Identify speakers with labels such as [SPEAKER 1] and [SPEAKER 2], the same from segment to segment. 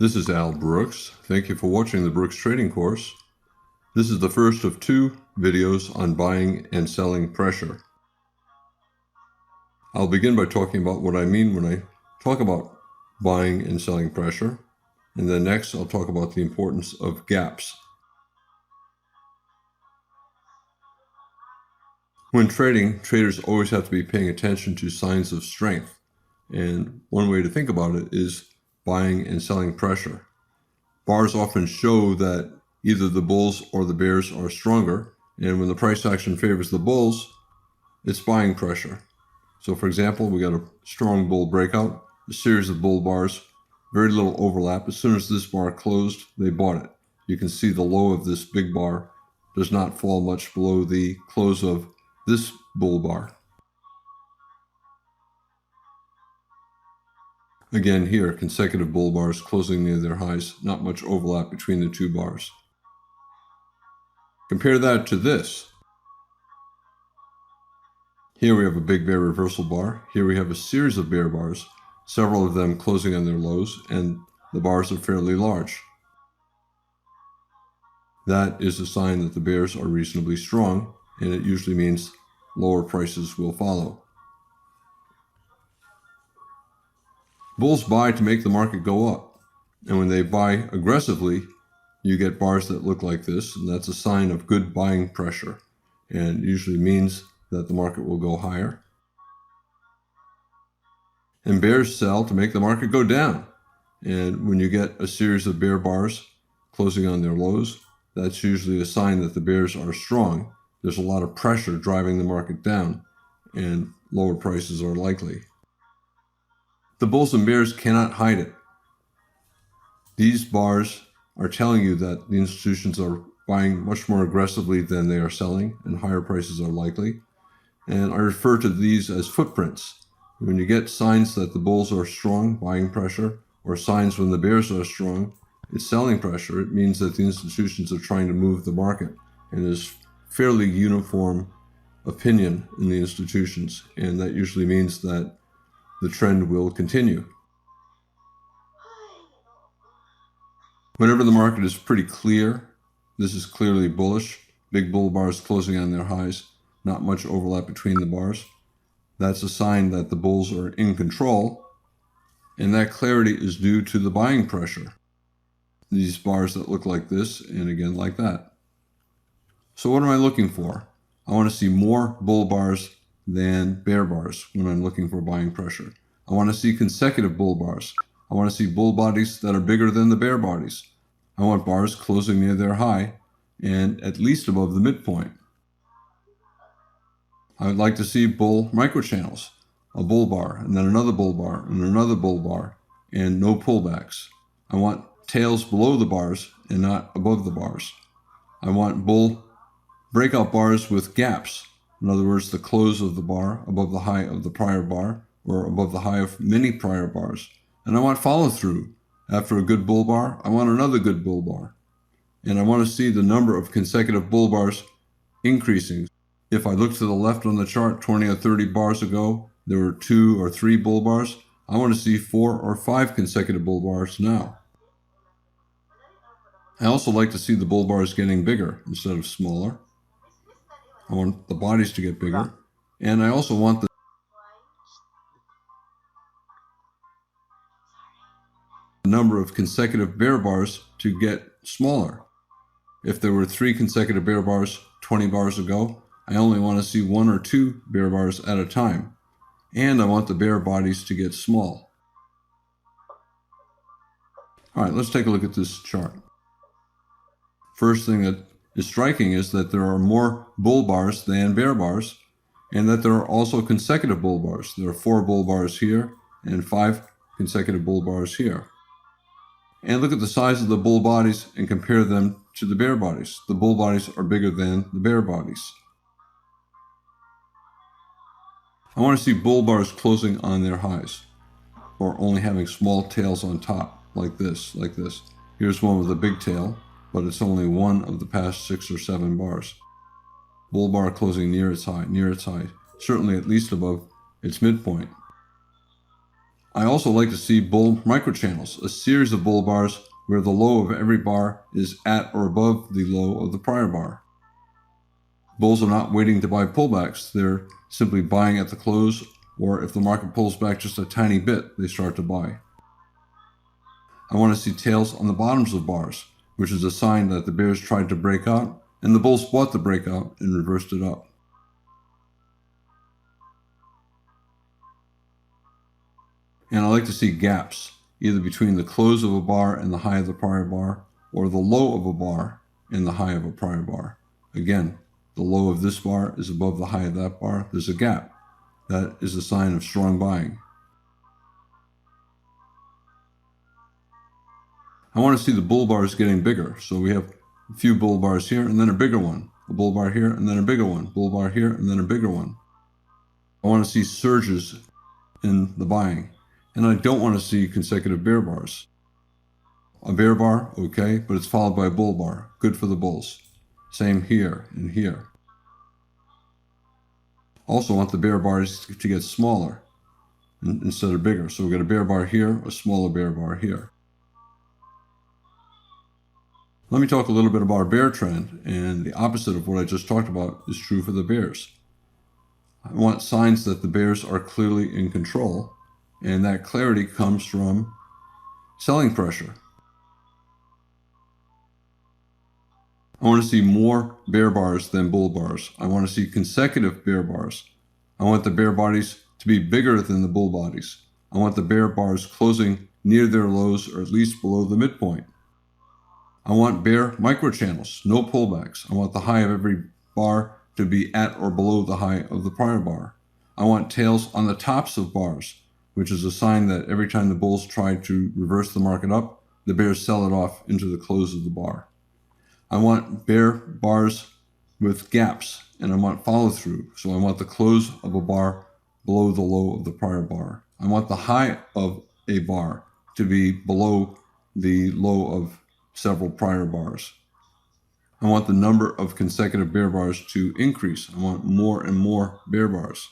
[SPEAKER 1] This is Al Brooks. Thank you for watching the Brooks Trading course. This is the first of two videos on buying and selling pressure. I'll begin by talking about what I mean when I talk about buying and selling pressure, and then next I'll talk about the importance of gaps. When trading, traders always have to be paying attention to signs of strength, and one way to think about it is buying and selling pressure. Bars often show that either the bulls or the bears are stronger, and when the price action favors the bulls, it's buying pressure. So for example, we got a strong bull breakout, a series of bull bars, very little overlap. As soon as this bar closed, they bought it. You can see the low of this big bar does not fall much below the close of this bull bar. Again here, consecutive bull bars closing near their highs, not much overlap between the two bars. Compare that to this. Here we have a big bear reversal bar. Here we have a series of bear bars, several of them closing on their lows, and the bars are fairly large. That is a sign that the bears are reasonably strong, and it usually means lower prices will follow. Bulls buy to make the market go up, and when they buy aggressively, you get bars that look like this, and that's a sign of good buying pressure, and usually means that the market will go higher. And bears sell to make the market go down, and when you get a series of bear bars closing on their lows, that's usually a sign that the bears are strong. There's a lot of pressure driving the market down, and lower prices are likely. The bulls and bears cannot hide it. These bars are telling you that the institutions are buying much more aggressively than they are selling, and higher prices are likely. And I refer to these as footprints. When you get signs that the bulls are strong, buying pressure, or signs when the bears are strong, it's selling pressure. It means that the institutions are trying to move the market, and there's fairly uniform opinion in the institutions, and that usually means that the trend will continue. Whenever the market is pretty clear, this is clearly bullish, big bull bars closing on their highs, not much overlap between the bars. That's a sign that the bulls are in control, and that clarity is due to the buying pressure. These bars that look like this, and again like that. So what am I looking for? I want to see more bull bars than bear bars when I'm looking for buying pressure. I want to see consecutive bull bars. I want to see bull bodies that are bigger than the bear bodies. I want bars closing near their high and at least above the midpoint. I would like to see bull microchannels, a bull bar, and then another bull bar, and another bull bar, and no pullbacks. I want tails below the bars and not above the bars. I want bull breakout bars with gaps. In other words, the close of the bar above the high of the prior bar, or above the high of many prior bars. And I want follow through. After a good bull bar, I want another good bull bar. And I want to see the number of consecutive bull bars increasing. If I look to the left on the chart, 20 or 30 bars ago, there were 2 or 3 bull bars. I want to see 4 or 5 consecutive bull bars now. I also like to see the bull bars getting bigger instead of smaller. I want the bodies to get bigger. And I also want the number of consecutive bear bars to get smaller. If there were 3 consecutive bear bars 20 bars ago, I only want to see 1 or 2 bear bars at a time. And I want the bear bodies to get small. All right, let's take a look at this chart. First thing that is striking is that there are more bull bars than bear bars, and that there are also consecutive bull bars. There are 4 bull bars here and 5 consecutive bull bars here. And look at the size of the bull bodies and compare them to the bear bodies. The bull bodies are bigger than the bear bodies. I want to see bull bars closing on their highs, or only having small tails on top, like this, like this. Here's one with a big tail, but it's only one of the past 6 or 7 bars. Bull bar closing near its high, certainly at least above its midpoint. I also like to see bull microchannels, a series of bull bars where the low of every bar is at or above the low of the prior bar. Bulls are not waiting to buy pullbacks. They're simply buying at the close, or if the market pulls back just a tiny bit, they start to buy. I want to see tails on the bottoms of bars, which is a sign that the bears tried to break out, and the bulls bought the breakout and reversed it up. And I like to see gaps, either between the close of a bar and the high of the prior bar, or the low of a bar and the high of a prior bar. Again, the low of this bar is above the high of that bar. There's a gap. That is a sign of strong buying. I want to see the bull bars getting bigger. So we have a few bull bars here and then a bigger one. A bull bar here and then a bigger one. Bull bar here and then a bigger one. I want to see surges in the buying. And I don't want to see consecutive bear bars. A bear bar, okay, but it's followed by a bull bar. Good for the bulls. Same here and here. Also want the bear bars to get smaller instead of bigger. So we've got a bear bar here, a smaller bear bar here. Let me talk a little bit about our bear trend, and the opposite of what I just talked about is true for the bears. I want signs that the bears are clearly in control, and that clarity comes from selling pressure. I want to see more bear bars than bull bars. I want to see consecutive bear bars. I want the bear bodies to be bigger than the bull bodies. I want the bear bars closing near their lows or at least below the midpoint. I want bear microchannels, no pullbacks. I want the high of every bar to be at or below the high of the prior bar. I want tails on the tops of bars, which is a sign that every time the bulls try to reverse the market up, the bears sell it off into the close of the bar. I want bear bars with gaps, and I want follow through. So I want the close of a bar below the low of the prior bar. I want the high of a bar to be below the low of several prior bars. I want the number of consecutive bear bars to increase. I want more and more bear bars.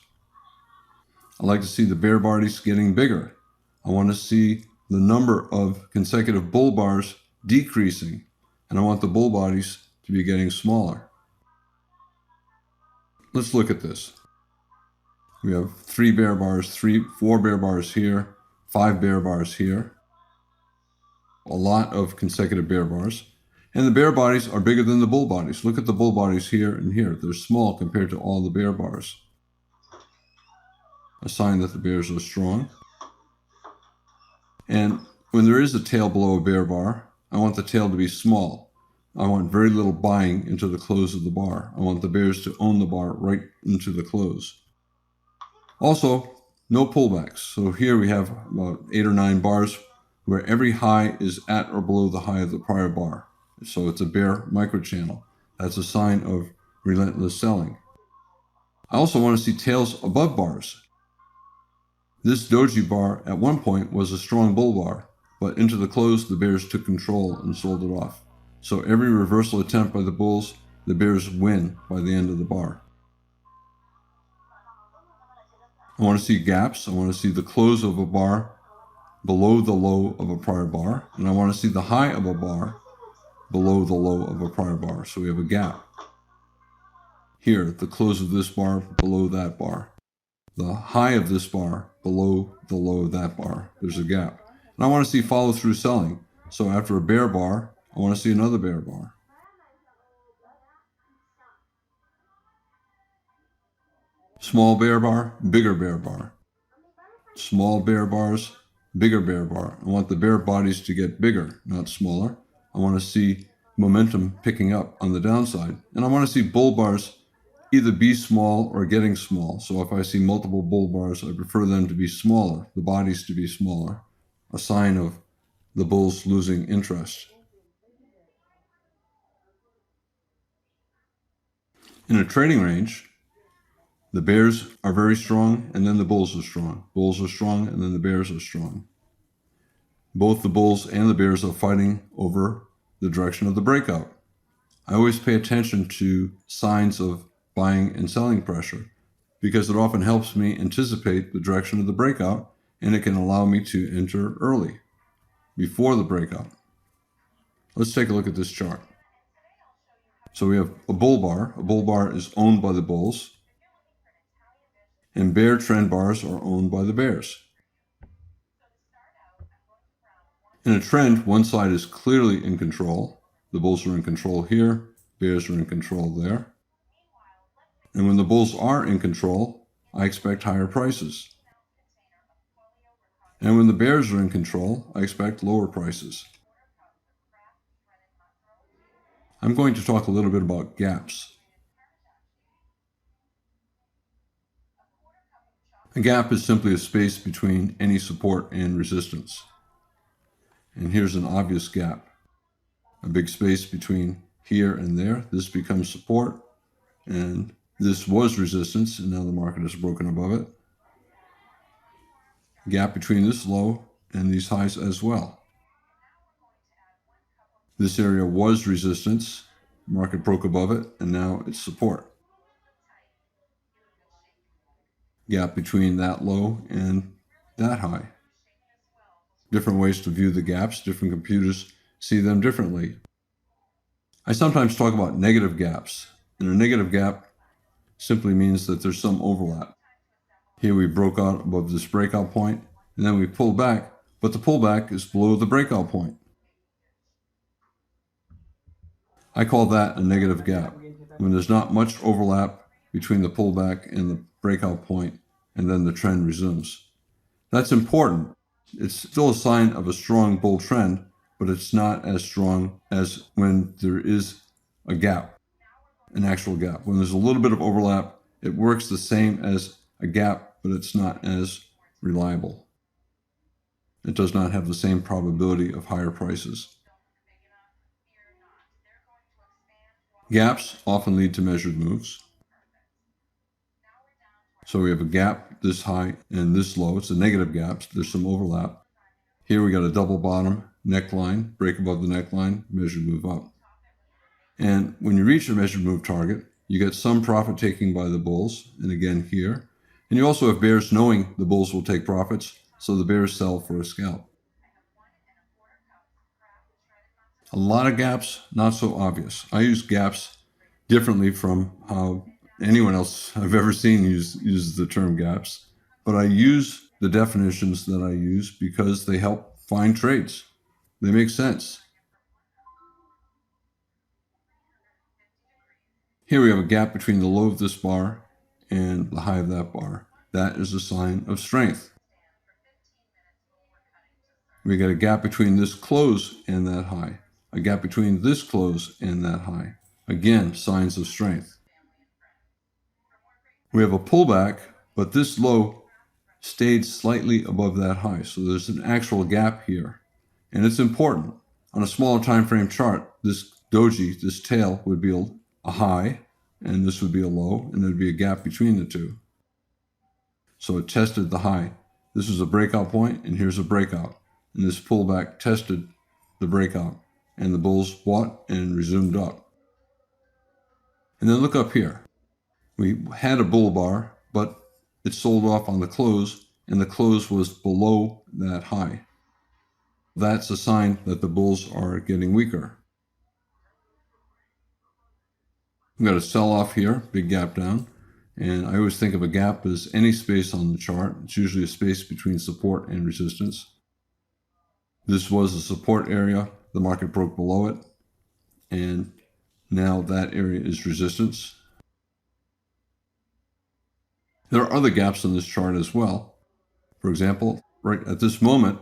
[SPEAKER 1] I like to see the bear bodies getting bigger. I want to see the number of consecutive bull bars decreasing, and I want the bull bodies to be getting smaller. Let's look at this. We have 3 bear bars, 4 bear bars here, 5 bear bars here. A lot of consecutive bear bars. And the bear bodies are bigger than the bull bodies. Look at the bull bodies here and here. They're small compared to all the bear bars. A sign that the bears are strong. And when there is a tail below a bear bar, I want the tail to be small. I want very little buying into the close of the bar. I want the bears to own the bar right into the close. Also, no pullbacks. So here we have about 8 or 9 bars where every high is at or below the high of the prior bar. So it's a bear microchannel. That's a sign of relentless selling. I also want to see tails above bars. This doji bar at one point was a strong bull bar, but into the close the bears took control and sold it off. So every reversal attempt by the bulls, the bears win by the end of the bar. I want to see gaps. I want to see the close of a bar below the low of a prior bar, and I want to see the high of a bar below the low of a prior bar. So we have a gap. Here, the close of this bar below that bar. The high of this bar below the low of that bar. There's a gap. And I want to see follow through selling. So after a bear bar, I want to see another bear bar. Small bear bar, bigger bear bar. Small bear bars, bigger bear bar. I want the bear bodies to get bigger, not smaller. I want to see momentum picking up on the downside. And I want to see bull bars either be small or getting small. So if I see multiple bull bars, I prefer them to be smaller, the bodies to be smaller, a sign of the bulls losing interest. In a trading range, the bears are very strong, and then the bulls are strong. Bulls are strong, and then the bears are strong. Both the bulls and the bears are fighting over the direction of the breakout. I always pay attention to signs of buying and selling pressure because it often helps me anticipate the direction of the breakout and it can allow me to enter early, before the breakout. Let's take a look at this chart. So we have a bull bar. A bull bar is owned by the bulls, and bear trend bars are owned by the bears. In a trend, one side is clearly in control. The bulls are in control here, bears are in control there. And when the bulls are in control, I expect higher prices. And when the bears are in control, I expect lower prices. I'm going to talk a little bit about gaps. A gap is simply a space between any support and resistance. And here's an obvious gap. A big space between here and there. This becomes support, and this was resistance, and now the market has broken above it. Gap between this low and these highs as well. This area was resistance, market broke above it, and now it's support. Gap between that low and that high. Different ways to view the gaps, different computers see them differently. I sometimes talk about negative gaps, and a negative gap simply means that there's some overlap. Here we broke out above this breakout point, and then we pulled back, but the pullback is below the breakout point. I call that a negative gap, when there's not much overlap between the pullback and the breakout point, and then the trend resumes. That's important. It's still a sign of a strong bull trend, but it's not as strong as when there is a gap, an actual gap. When there's a little bit of overlap, it works the same as a gap, but it's not as reliable. It does not have the same probability of higher prices. Gaps often lead to measured moves. So we have a gap this high and this low. It's a negative gap. So there's some overlap. Here we got a double bottom neckline, break above the neckline, measured move up. And when you reach a measured move target, you get some profit taking by the bulls, and again here. And you also have bears knowing the bulls will take profits, so the bears sell for a scalp. A lot of gaps, not so obvious. I use gaps differently from how anyone else I've ever seen uses the term gaps, but I use the definitions that I use because they help find trades. They make sense. Here we have a gap between the low of this bar and the high of that bar. That is a sign of strength. We got a gap between this close and that high. A gap between this close and that high. Again, signs of strength. We have a pullback, but this low stayed slightly above that high. So there's an actual gap here. And it's important. On a smaller time frame chart, this doji, this tail, would be a high, and this would be a low, and there'd be a gap between the two. So it tested the high. This is a breakout point, and here's a breakout. And this pullback tested the breakout, and the bulls bought and resumed up. And then look up here. We had a bull bar, but it sold off on the close, and the close was below that high. That's a sign that the bulls are getting weaker. We've got a sell-off here, big gap down. And I always think of a gap as any space on the chart. It's usually a space between support and resistance. This was a support area. The market broke below it. And now that area is resistance. There are other gaps in this chart as well. For example, right at this moment,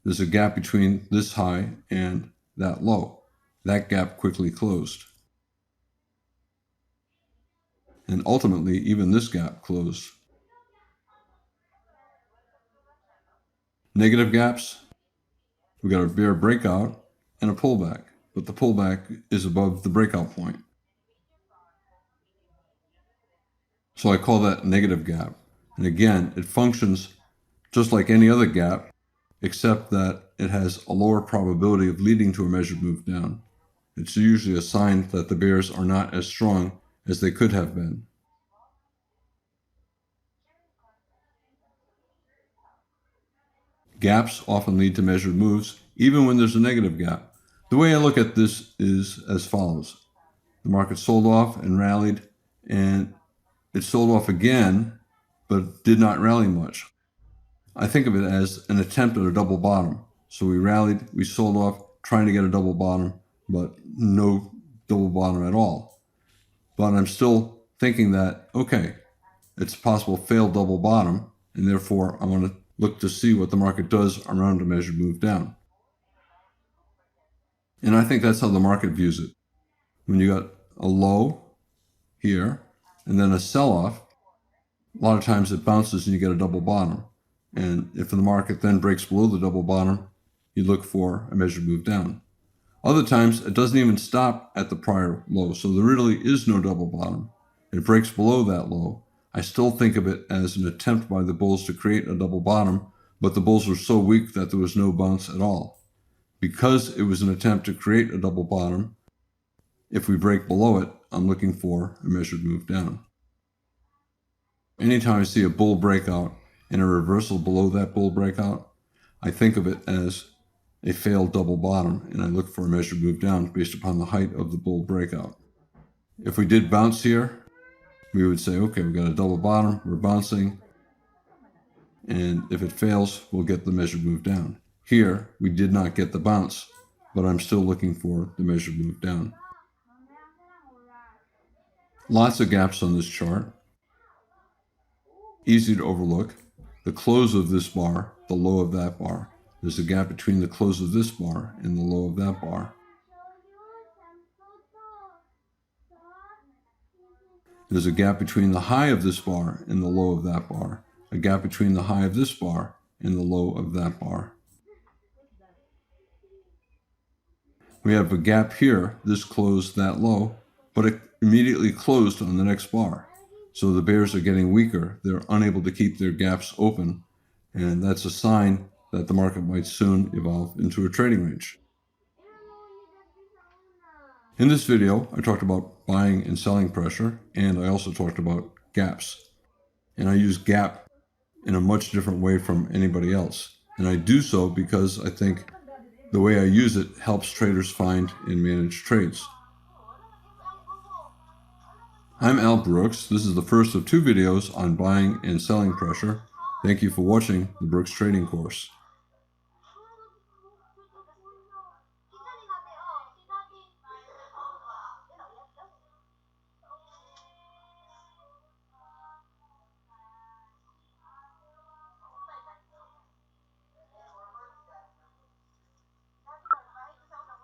[SPEAKER 1] there's a gap between this high and that low. That gap quickly closed. And ultimately, even this gap closed. Negative gaps, we got a bear breakout and a pullback, but the pullback is above the breakout point. So I call that negative gap. And again, it functions just like any other gap, except that it has a lower probability of leading to a measured move down. It's usually a sign that the bears are not as strong as they could have been. Gaps often lead to measured moves, even when there's a negative gap. The way I look at this is as follows. The market sold off and rallied, and it sold off again, but did not rally much. I think of it as an attempt at a double bottom. So we rallied, we sold off, trying to get a double bottom, but no double bottom at all. But I'm still thinking that, okay, it's a possible failed double bottom, and therefore I want to look to see what the market does around a measured move down. And I think that's how the market views it. When you got a low here and then a sell-off, a lot of times it bounces and you get a double bottom. And if the market then breaks below the double bottom, you look for a measured move down. Other times it doesn't even stop at the prior low, so there really is no double bottom. It breaks below that low. I still think of it as an attempt by the bulls to create a double bottom, but the bulls were so weak that there was no bounce at all. Because it was an attempt to create a double bottom, if we break below it, I'm looking for a measured move down. Anytime I see a bull breakout and a reversal below that bull breakout, I think of it as a failed double bottom, and I look for a measured move down based upon the height of the bull breakout. If we did bounce here, we would say, okay, we've got a double bottom, we're bouncing, and if it fails, we'll get the measured move down. Here, we did not get the bounce, but I'm still looking for the measured move down. Lots of gaps on this chart. Easy to overlook. The close of this bar, the low of that bar. There's a gap between the close of this bar and the low of that bar. There's a gap between the high of this bar and the low of that bar. A gap between the high of this bar and the low of that bar. We have a gap here. This closed that low, but it immediately closed on the next bar. So the bears are getting weaker. They're unable to keep their gaps open, and that's a sign that the market might soon evolve into a trading range. In this video, I talked about buying and selling pressure, and I also talked about gaps. And I use gap in a much different way from anybody else. And I do so because I think the way I use it helps traders find and manage trades. I'm Al Brooks. This is the first of 2 videos on buying and selling pressure. Thank you for watching the Brooks Trading Course.